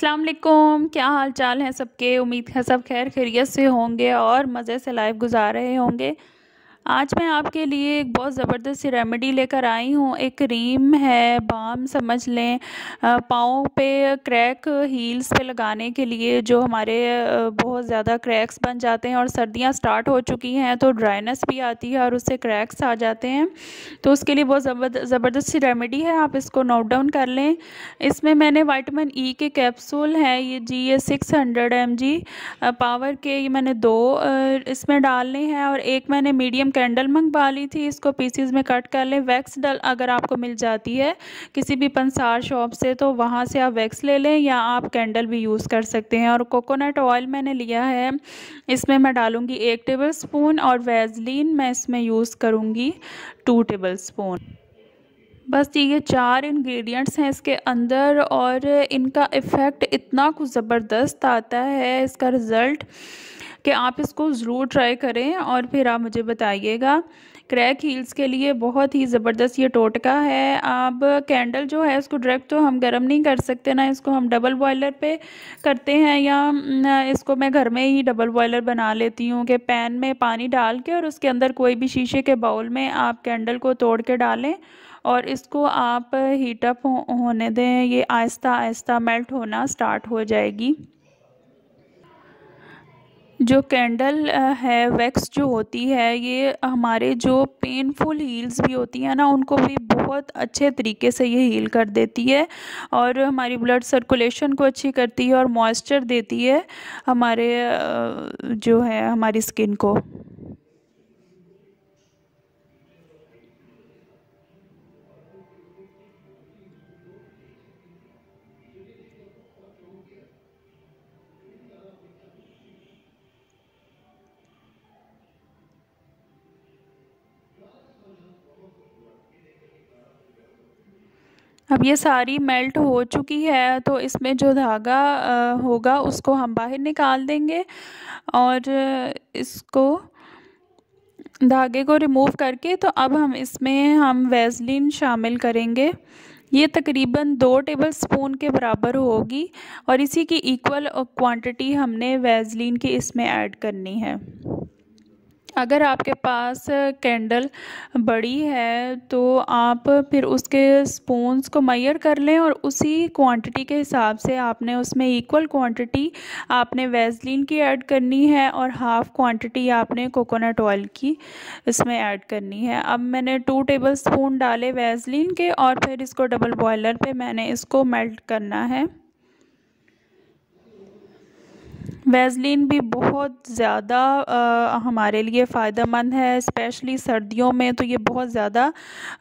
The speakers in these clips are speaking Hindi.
अस्सलाम वालेकुम। क्या हाल चाल है सबके। उम्मीद है सब खैर खैरियत से होंगे और मज़े से लाइफ गुजार रहे होंगे। आज मैं आपके लिए एक बहुत ज़बरदस्त सी रेमेडी लेकर आई हूँ। एक क्रीम है, बाम समझ लें, पाँव पे क्रैक हील्स पे लगाने के लिए, जो हमारे बहुत ज़्यादा क्रैक्स बन जाते हैं और सर्दियाँ स्टार्ट हो चुकी हैं तो ड्राइनेस भी आती है और उससे क्रैक्स आ जाते हैं। तो उसके लिए बहुत ज़बरदस्त सी रेमेडी है, आप इसको नोट डाउन कर लें। इसमें मैंने विटामिन ई के कैप्सूल हैं, ये 600 mg पावर के, ये मैंने दो इसमें डालने हैं और एक मैंने मीडियम कैंडल मंगवा ली थी। इसको पीसीज में कट कर लें। वैक्स डल अगर आपको मिल जाती है किसी भी पंसार शॉप से तो वहाँ से आप वैक्स ले लें, या आप कैंडल भी यूज़ कर सकते हैं। और कोकोनट ऑयल मैंने लिया है, इसमें मैं डालूँगी 1 टेबल स्पून और वैसलीन मैं इसमें यूज़ करूँगी 2 टेबल स्पून। बस ये 4 इंग्रेडिएंट्स हैं इसके अंदर और इनका इफ़ेक्ट इतना कुछ ज़बरदस्त आता है, इसका रिज़ल्ट, कि आप इसको ज़रूर ट्राई करें और फिर आप मुझे बताइएगा। क्रैक हील्स के लिए बहुत ही ज़बरदस्त ये टोटका है। अब कैंडल जो है इसको डायरेक्ट तो हम गर्म नहीं कर सकते ना, इसको हम डबल बॉयलर पे करते हैं, या इसको मैं घर में ही डबल बॉयलर बना लेती हूँ कि पैन में पानी डाल के और उसके अंदर कोई भी शीशे के बाउल में आप कैंडल को तोड़ के डालें और इसको आप हीट अप होने दें। ये आहिस्ता आहिस्ता मेल्ट होना स्टार्ट हो जाएगी। जो कैंडल है, वैक्स जो होती है, ये हमारे जो पेनफुल हील्स भी होती हैं ना, उनको भी बहुत अच्छे तरीके से ये हील कर देती है और हमारी ब्लड सर्कुलेशन को अच्छी करती है और मॉइस्चर देती है हमारे जो है हमारी स्किन को। अब ये सारी मेल्ट हो चुकी है तो इसमें जो धागा होगा उसको हम बाहर निकाल देंगे और इसको धागे को रिमूव करके तो अब हम वैसलीन शामिल करेंगे। ये तकरीबन 2 टेबल स्पून के बराबर होगी और इसी की इक्वल क्वांटिटी हमने वैसलीन की इसमें ऐड करनी है। अगर आपके पास कैंडल बड़ी है तो आप फिर उसके स्पून्स को मेजर कर लें और उसी क्वांटिटी के हिसाब से आपने उसमें इक्वल क्वांटिटी आपने वैसलीन की ऐड करनी है और हाफ़ क्वांटिटी आपने कोकोनट ऑयल की इसमें ऐड करनी है। अब मैंने 2 टेबल स्पून डाले वैसलीन के और फिर इसको डबल बॉयलर पे मैंने इसको मेल्ट करना है। वैसलीन भी बहुत ज़्यादा हमारे लिए फ़ायदेमंद है, स्पेशली सर्दियों में तो ये बहुत ज़्यादा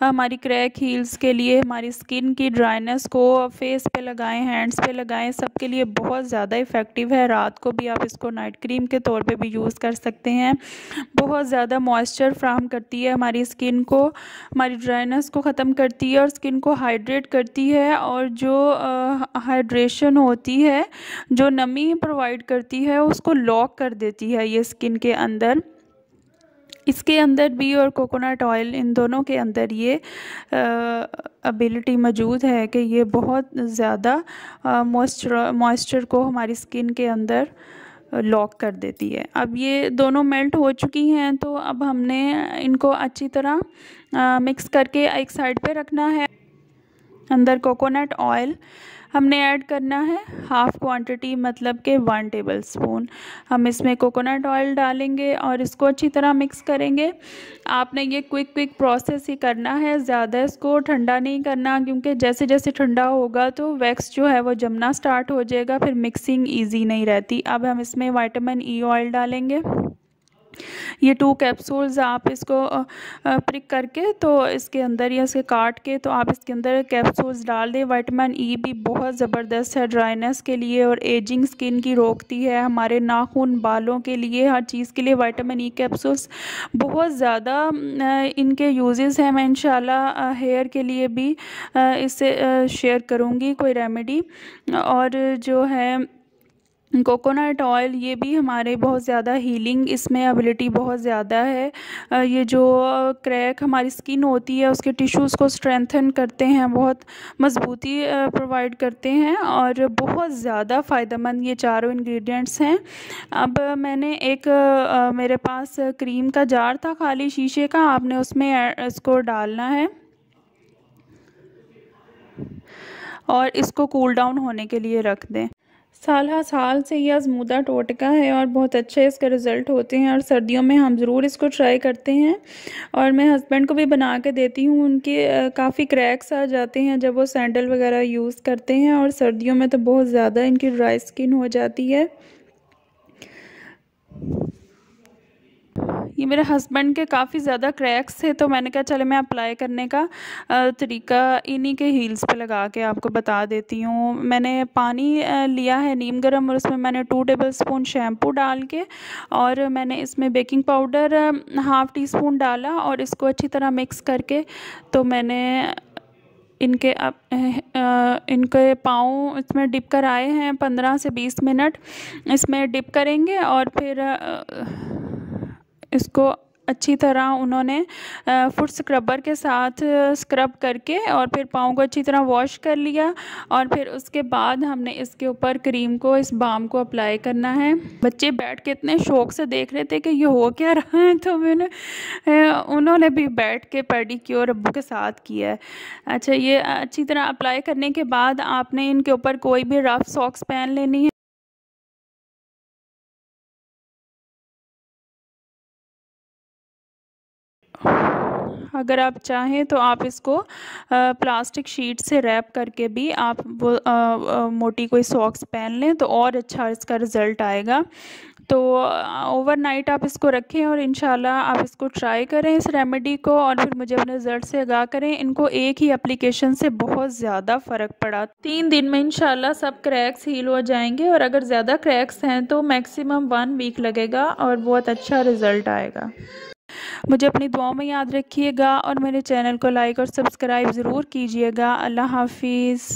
हमारी क्रैक हील्स के लिए, हमारी स्किन की ड्राइनेस को फेस पे लगाएं, हैंड्स पे लगाएं, सबके लिए बहुत ज़्यादा इफ़ेक्टिव है। रात को भी आप इसको नाइट क्रीम के तौर पे भी यूज़ कर सकते हैं। बहुत ज़्यादा मॉइस्चर फ्राहम करती है हमारी स्किन को, हमारी ड्राइनेस को ख़त्म करती है और स्किन को हाइड्रेट करती है और जो हाइड्रेशन होती है, जो नमी प्रोवाइड करती है, उसको लॉक कर देती है ये स्किन के अंदर। इसके अंदर भी और कोकोनट ऑयल, इन दोनों के अंदर ये एबिलिटी मौजूद है कि ये बहुत ज़्यादा मॉइस्चर को हमारी स्किन के अंदर लॉक कर देती है। अब ये दोनों मेल्ट हो चुकी हैं तो अब हमने इनको अच्छी तरह मिक्स करके एक साइड पे रखना है। अंदर कोकोनट ऑयल हमने ऐड करना है हाफ़ क्वांटिटी, मतलब कि 1 टेबल स्पून हम इसमें कोकोनट ऑयल डालेंगे और इसको अच्छी तरह मिक्स करेंगे। आपने ये क्विक प्रोसेस ही करना है, ज़्यादा इसको ठंडा नहीं करना, क्योंकि जैसे जैसे ठंडा होगा तो वैक्स जो है वो जमना स्टार्ट हो जाएगा, फिर मिक्सिंग ईजी नहीं रहती। अब हम इसमें विटामिन ई ऑयल डालेंगे। ये 2 कैप्सूल्स आप इसको प्रिक करके तो इसके अंदर या इसे काट के तो आप इसके अंदर कैप्सूल्स डाल दें। विटामिन ई भी बहुत ज़बरदस्त है ड्राइनेस के लिए और एजिंग स्किन की रोकती है, हमारे नाखून, बालों के लिए, हर चीज़ के लिए विटामिन ई कैप्सूल्स बहुत ज़्यादा इनके यूजेस हैं। मैं इंशाल्लाह हेयर के लिए भी इससे शेयर करूँगी कोई रेमेडी। और जो है कोकोनट ऑयल, ये भी हमारे बहुत ज़्यादा हीलिंग इसमें एबिलिटी बहुत ज़्यादा है। ये जो क्रैक हमारी स्किन होती है उसके टिश्यूज़ को स्ट्रेंथन करते हैं, बहुत मजबूती प्रोवाइड करते हैं और बहुत ज़्यादा फ़ायदेमंद ये चारों इंग्रेडिएंट्स हैं। अब मैंने एक मेरे पास क्रीम का जार था खाली शीशे का, आपने उसमें इसको डालना है और इसको कूल डाउन होने के लिए रख दें। साल से यह आज़मूदा टोटका है और बहुत अच्छे इसके रिज़ल्ट होते हैं और सर्दियों में हम ज़रूर इसको ट्राई करते हैं और मैं हस्बैंड को भी बना के देती हूँ। उनके काफ़ी क्रैक्स आ जाते हैं जब वो सैंडल वगैरह यूज़ करते हैं और सर्दियों में तो बहुत ज़्यादा इनकी ड्राई स्किन हो जाती है। ये मेरे हस्बैंड के काफ़ी ज़्यादा क्रैक्स थे तो मैंने कहा चले मैं अप्लाई करने का तरीका इन्हीं के हील्स पे लगा के आपको बता देती हूँ। मैंने पानी लिया है नीम गर्म और उसमें मैंने 2 टेबलस्पून शैम्पू डाल के और मैंने इसमें baking powder half tea spoon डाला और इसको अच्छी तरह मिक्स करके तो मैंने इनके पाँव इसमें डिप कर आए हैं 15 से 20 मिनट इसमें डिप करेंगे और फिर इसको अच्छी तरह उन्होंने फुट स्क्रबर के साथ स्क्रब करके और फिर पाँव को अच्छी तरह वॉश कर लिया और फिर उसके बाद हमने इसके ऊपर क्रीम को, इस बाम को अप्लाई करना है। बच्चे बैठ के इतने शौक से देख रहे थे कि ये हो क्या रहा है, तो उन्होंने भी बैठ के पेडिक्योर अब्बू के साथ किया है। अच्छा, ये अच्छी तरह अप्लाई करने के बाद आपने इनके ऊपर कोई भी रफ सॉक्स पहन लेनी है। अगर आप चाहें तो आप इसको प्लास्टिक शीट से रैप करके भी आप वो मोटी कोई सॉक्स पहन लें तो और अच्छा इसका रिज़ल्ट आएगा। तो ओवरनाइट आप इसको रखें और इंशाल्लाह आप इसको ट्राई करें इस रेमेडी को और फिर मुझे अपने रिज़ल्ट से आगाह करें। इनको एक ही एप्लीकेशन से बहुत ज़्यादा फ़र्क पड़ा। 3 दिन में इंशाल्लाह सब क्रैक्स हील हो जाएंगे और अगर ज़्यादा क्रैक्स हैं तो मैक्सिमम 1 वीक लगेगा और बहुत अच्छा रिज़ल्ट आएगा। मुझे अपनी दुआओं में याद रखिएगा और मेरे चैनल को लाइक और सब्सक्राइब ज़रूर कीजिएगा। अल्लाह हाफिज़।